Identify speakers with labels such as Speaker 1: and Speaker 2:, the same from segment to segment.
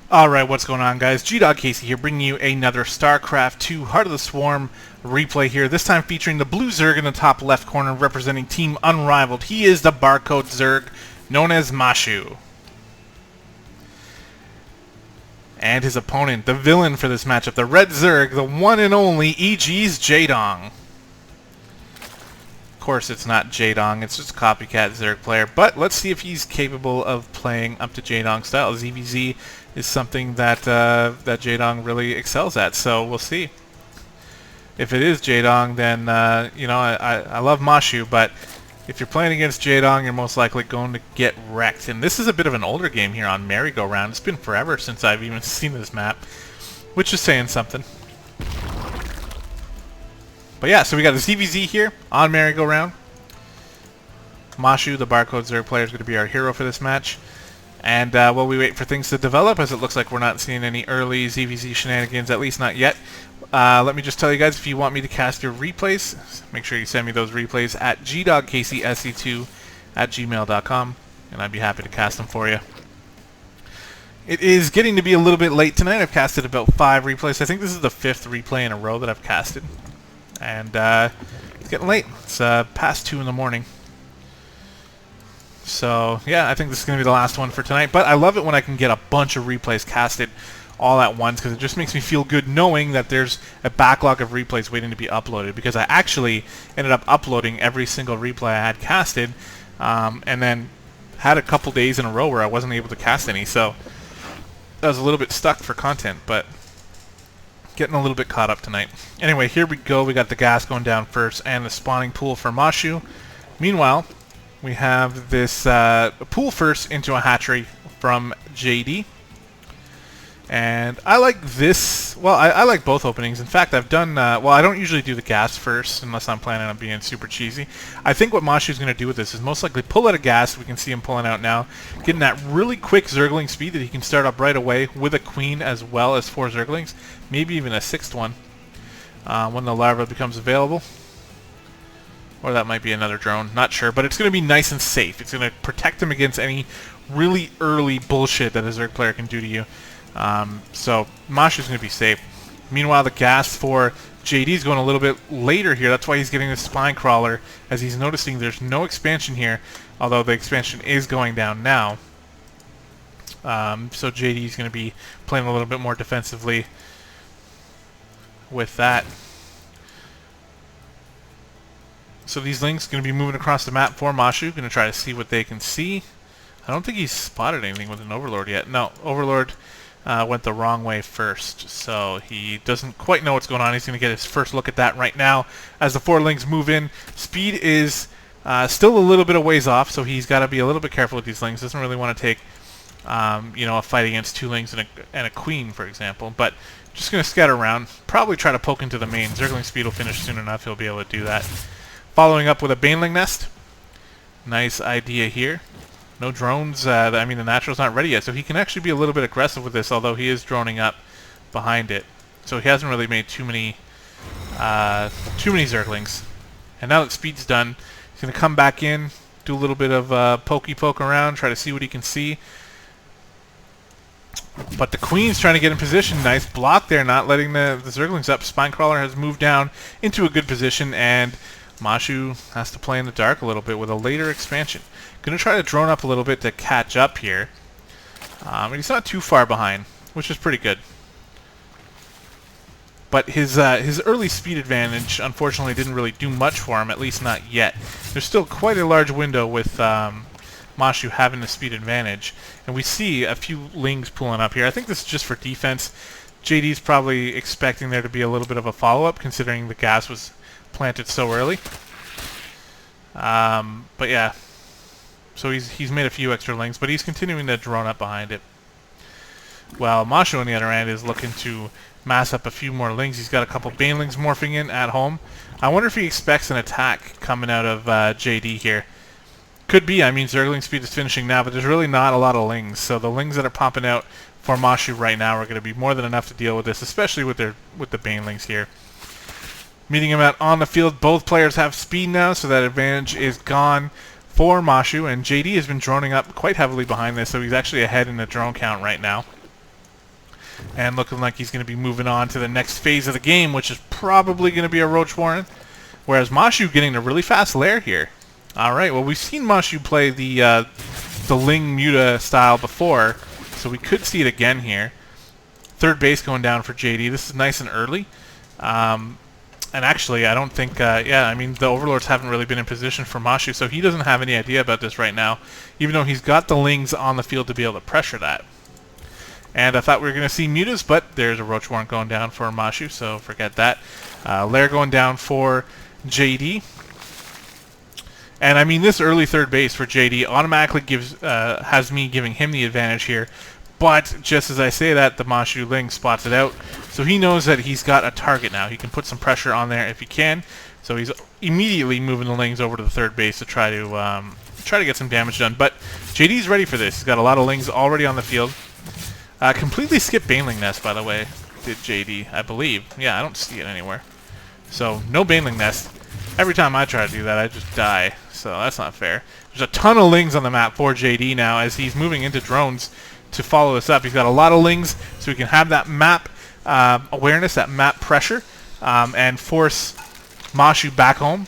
Speaker 1: Alright, what's going on, guys? gdoggcasey here, bringing you another StarCraft 2 Heart of the Swarm replay here, this time featuring the blue Zerg in the top left corner, representing Team Unrivaled. He is the barcode Zerg, known as Mashu. And his opponent, the villain for this matchup, the red Zerg, the one and only EGJD. Of course, it's not Jadong, it's just a copycat Zerg player, but let's see if he's capable of playing up to Jadong's style. ZVZ is something that that Jadong really excels at, so we'll see. If it is Jadong, then you know, I love Mashu, but if you're playing against Jadong, you're most likely going to get wrecked. And this is a bit of an older game here on Merry-Go-Round. It's been forever since I've even seen this map, which is saying something. But yeah, so we got a ZVZ here on Merry-Go-Round. Mashu, the barcode Zerg player, is going to be our hero for this match. And while we wait for things to develop, as it looks like we're not seeing any early ZVZ shenanigans, at least not yet, let me just tell you guys, if you want me to cast your replays, make sure you send me those replays at gdoggcasey, SC2 at gmail.com, and I'd be happy to cast them for you. It is getting to be a little bit late tonight. I've casted about 5 replays. I think this is the 5th replay in a row that I've casted. And it's getting late. It's past 2 in the morning. So, yeah, I think this is going to be the last one for tonight. But I love it when I can get a bunch of replays casted all at once, because it just makes me feel good knowing that there's a backlog of replays waiting to be uploaded, because I actually ended up uploading every single replay I had casted, and then had a couple days in a row where I wasn't able to cast any. So I was a little bit stuck for content, but getting a little bit caught up tonight. Anyway, here we go. We got the gas going down first and the spawning pool for Mashu. Meanwhile, we have this pool first into a hatchery from JD. And I like this. Well, I like both openings. In fact, I've done, well, I don't usually do the gas first unless I'm planning on being super cheesy. I think what Mashu's going to do with this is most likely pull out a gas. We can see him pulling out now, getting that really quick Zergling speed that he can start up right away with a queen as well as 4 Zerglings, maybe even a 6th one when the larva becomes available. Or that might be another drone, not sure, but it's going to be nice and safe. It's going to protect him against any really early bullshit that a Zerg player can do to you. So Mashu's going to be safe. Meanwhile, the gas for JD is going a little bit later here. That's why he's getting the spine crawler, as he's noticing there's no expansion here, although the expansion is going down now. So JD is going to be playing a little bit more defensively with that. So these links going to be moving across the map for Mashu, going to try to see what they can see. I don't think he's spotted anything with an Overlord yet. No, Overlord went the wrong way first, so he doesn't quite know what's going on. He's going to get his first look at that right now as the 4 links move in. Speed is still a little bit of ways off, so he's got to be a little bit careful with these links. Doesn't really want to take you know, a fight against 2 links and a queen, for example, but just going to scatter around, probably try to poke into the main. Zergling speed will finish soon enough. He'll be able to do that. Following up with a Baneling nest. Nice idea here. No drones. I mean, the natural's not ready yet, so he can actually be a little bit aggressive with this, although he is droning up behind it. So he hasn't really made too many Zerglings. And now that speed's done, he's going to come back in, do a little bit of poke around, try to see what he can see. But the Queen's trying to get in position. Nice block there, not letting the Zerglings up. Spinecrawler has moved down into a good position, and Mashu has to play in the dark a little bit with a later expansion. Going to try to drone up a little bit to catch up here. And he's not too far behind, which is pretty good. But his early speed advantage, unfortunately, didn't really do much for him, at least not yet. There's still quite a large window with Mashu having the speed advantage. And we see a few lings pulling up here. I think this is just for defense. JD's probably expecting there to be a little bit of a follow-up, considering the gas was planted so early. But yeah, so he's made a few extra links, but he's continuing to drone up behind it. While Mashu on the other end is looking to mass up a few more links. He's got a couple Banelings morphing in at home. I wonder if he expects an attack coming out of JD here. Could be. I mean, Zergling speed is finishing now, but there's really not a lot of lings. So the lings that are popping out for Mashu right now are going to be more than enough to deal with this, especially with the Banelings here. Meeting him out on the field, both players have speed now, so that advantage is gone for Mashu, and JD has been droning up quite heavily behind this, so he's actually ahead in the drone count right now. and looking like he's going to be moving on to the next phase of the game, which is probably going to be a Roach Warren. Whereas Mashu getting a really fast lair here. All right, well, we've seen Mashu play the Ling Muta style before, so we could see it again here. Third base going down for JD. This is nice and early. And actually, I don't think, yeah, I mean, the Overlords haven't really been in position for Mashu, so he doesn't have any idea about this right now, even though he's got the Lings on the field to be able to pressure that. And I thought we were going to see Mutas, but there's a Roach Warrant going down for Mashu, so forget that. Lair going down for JD. And I mean, this early third base for JD automatically has me giving him the advantage here. But just as I say that, the Mashu Ling spots it out. So he knows that he's got a target now. He can put some pressure on there if he can. So he's immediately moving the Lings over to the third base to try to get some damage done. But JD's ready for this. He's got a lot of Lings already on the field. Completely skipped Baneling Nest, by the way, did JD, I believe. Yeah, I don't see it anywhere. So no Baneling Nest. Every time I try to do that, I just die. So that's not fair. There's a ton of Lings on the map for JD now as he's moving into drones to follow this up. He's got a lot of Lings, so he can have that map awareness, that map pressure, and force Mashu back home.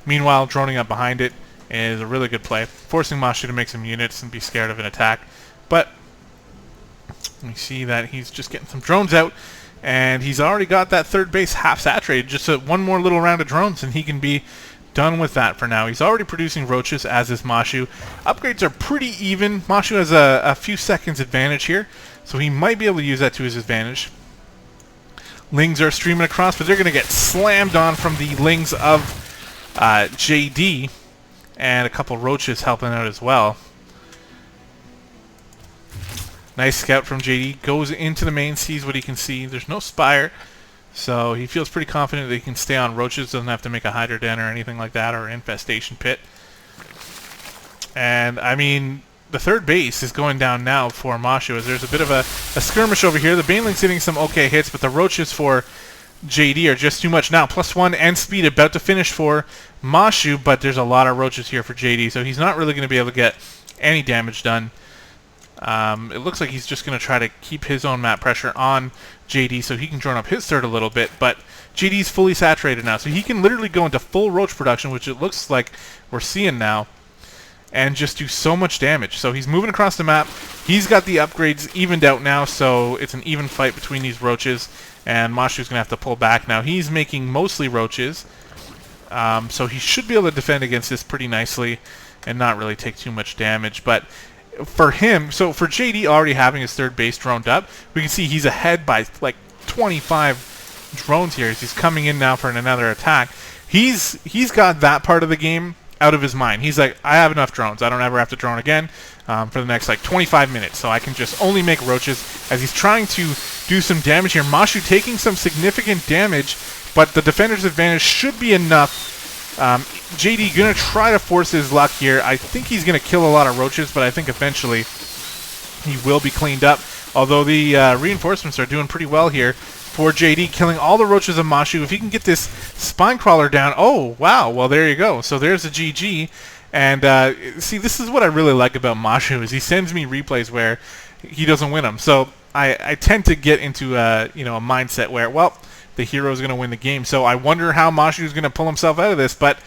Speaker 1: Meanwhile, droning up behind it is a really good play, forcing Mashu to make some units and be scared of an attack. But we see that he's just getting some drones out, and he's already got that third base half saturated. Just one more little round of drones, and he can be done with that for now. He's already producing roaches, as is Mashu. Upgrades are pretty even. Mashu has a few seconds advantage here, so he might be able to use that to his advantage. Lings are streaming across, but they're going to get slammed on from the Lings of JD, and a couple roaches helping out as well. Nice scout from JD. Goes into the main, sees what he can see. There's no Spire, so he feels pretty confident that he can stay on roaches. Doesn't have to make a Hydra Den or anything like that, or an infestation pit. And, I mean, the third base is going down now for Mashu, as there's a bit of a skirmish over here. The Baneling's hitting some okay hits, but the roaches for JD are just too much now. +1 and speed about to finish for Mashu, but there's a lot of roaches here for JD, so he's not really going to be able to get any damage done. It looks like he's just going to try to keep his own map pressure on JD so he can drone up his third a little bit, but JD's fully saturated now, so he can literally go into full roach production, which it looks like we're seeing now, and just do so much damage. So he's moving across the map. He's got the upgrades evened out now, so it's an even fight between these roaches, and Mashu's going to have to pull back now. He's making mostly roaches, so he should be able to defend against this pretty nicely and not really take too much damage, but for him, so for JD already having his third base droned up, we can see he's ahead by like 25 drones here as he's coming in now for another attack. He's got that part of the game out of his mind. He's like, I have enough drones. I don't ever have to drone again for the next like 25 minutes, so I can just only make roaches, as he's trying to do some damage here. Mashu taking some significant damage, but the defender's advantage should be enough. JD gonna try to force his luck here. I think he's gonna kill a lot of roaches, but I think eventually he will be cleaned up. Although the reinforcements are doing pretty well here for JD, killing all the roaches of Mashu. If he can get this spine crawler down, oh wow! Well, there you go. So there's a GG. And see, this is what I really like about Mashu, is he sends me replays where he doesn't win them. So I tend to get into a mindset where, well, the hero is going to win the game. So I wonder how Mashu is going to pull himself out of this. But,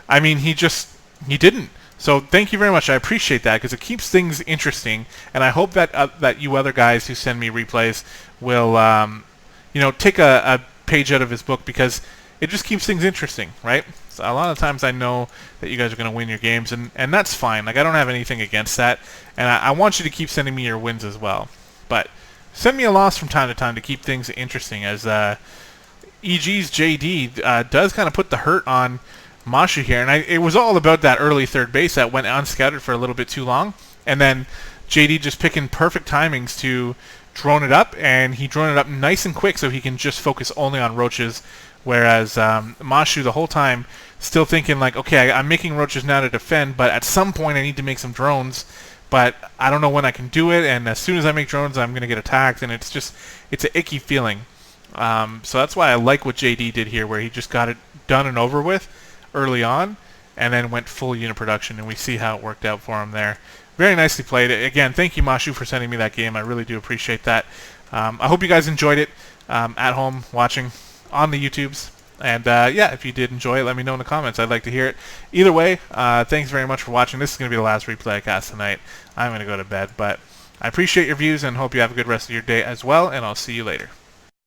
Speaker 1: I mean, he didn't. So thank you very much. I appreciate that, because it keeps things interesting. And I hope that that you other guys who send me replays will, take a page out of his book, because it just keeps things interesting, right? So a lot of times I know that you guys are going to win your games, and that's fine. Like, I don't have anything against that. And I want you to keep sending me your wins as well. But send me a loss from time to time to keep things interesting, as EGJD does kind of put the hurt on Mashu here, and it was all about that early third base that went unscouted for a little bit too long, and then JD just picking perfect timings to drone it up, and he droned it up nice and quick so he can just focus only on roaches, whereas Mashu the whole time still thinking like, okay, I'm making roaches now to defend, but at some point I need to make some drones, but I don't know when I can do it, and as soon as I make drones I'm going to get attacked, and it's an icky feeling. So that's why I like what JD did here, where he just got it done and over with early on, and then went full unit production, and we see how it worked out for him there. Very nicely played. Again, thank you, Mashu, for sending me that game. I really do appreciate that. I hope you guys enjoyed it at home watching on the YouTubes. And yeah, if you did enjoy it, let me know in the comments. I'd like to hear it. Either way, thanks very much for watching. This is going to be the last replay I cast tonight. I'm going to go to bed, but I appreciate your views and hope you have a good rest of your day as well, and I'll see you later.